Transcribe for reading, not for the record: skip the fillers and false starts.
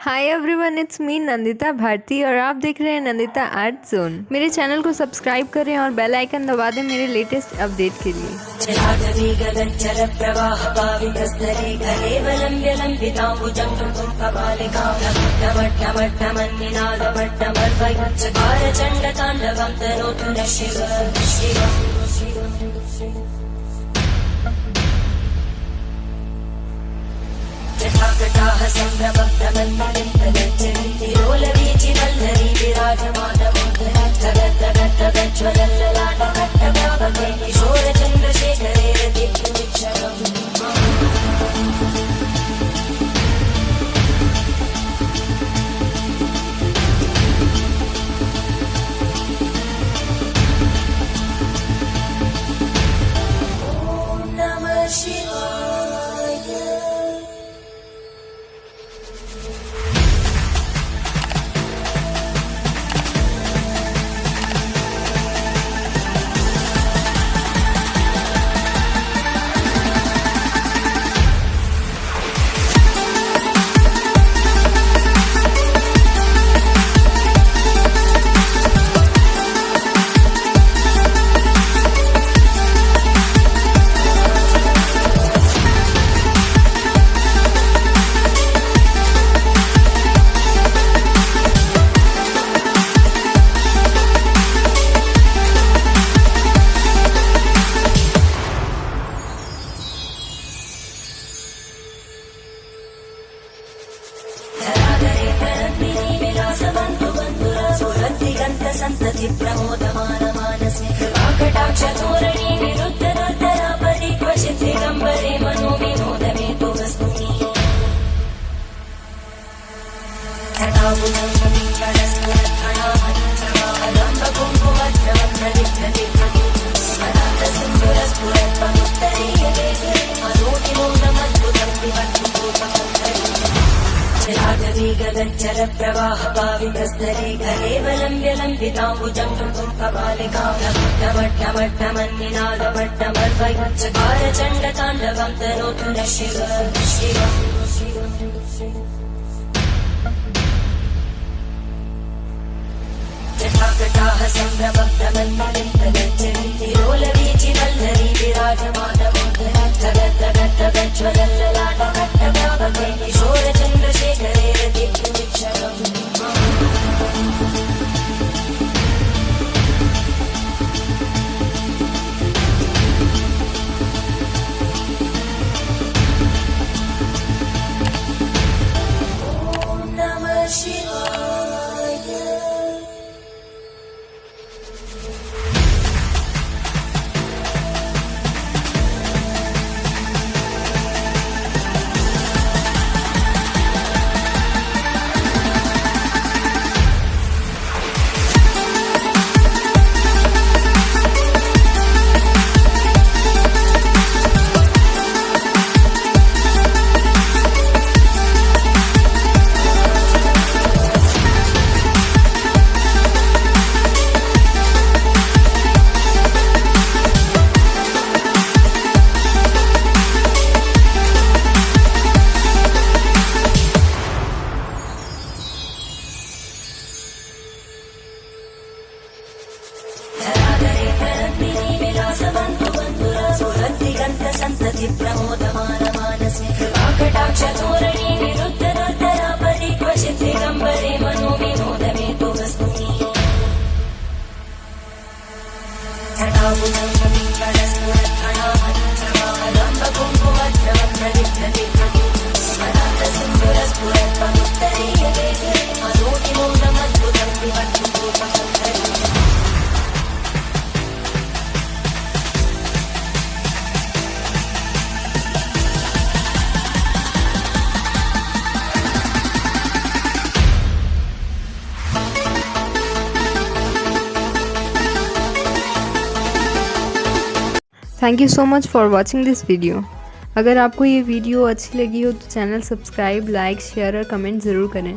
Hi everyone, it's me Nandita Bharati और आप देख रहे हैं नंदिता आर्ट जोन। मेरे चैनल को सब्सक्राइब करें और बेल आइकन दबा दें मेरे लेटेस्ट अपडेट के लिए। जटाकटाः सम्भ्रमभ्रमन्मलिन्दगच्छन्ति वल्लरी विराजमानमोदरी धगद्धगद्धगज्ज्वलल्ललाटकट्टव्यापके किशोरचन्द्रशेखरे रतिर्विक्षरम् ॐ नमः शिवाय। संतति प्रमोदमानमानसे कृपाकटाक्षधोरणी विरुद्धदर्दरापरि क्वचित् दिगम्बरे मनो विनोदमे तु वस्तुनि गगज्जल प्रवाह पावितस्तरे कलेवलम्ब्य लम्बिताम्बुजं कृतं कपालिकाभट्टमट्टमन्निनादभट्टमर्वयच्चकार चण्डताण्डवं तनोतु न शिव शिव। जटाकटाः सम्भ्रमभ्रमन्मलिन्दगच्छन्ति लोलवीचि वल्लरी विराजमानमोदरी धगद्धगद्धगज्ज्वलल्ललाटकट्टव्यापके किशोरचन्द्रशेखरे रतिर्विक्षरम् ॐ नमः शिवाय। संतति प्रमोदमानमानसे कृपाकटाक्षधोरणी विरुद्धदर्दरापरि क्वचित् दिगम्बरे मनो विनोदमे तु वस्तुनि thank you so much for watching this video. अगर आपको ये वीडियो अच्छी लगी हो तो चैनल सब्सक्राइब, लाइक, शेयर और कमेंट ज़रूर करें।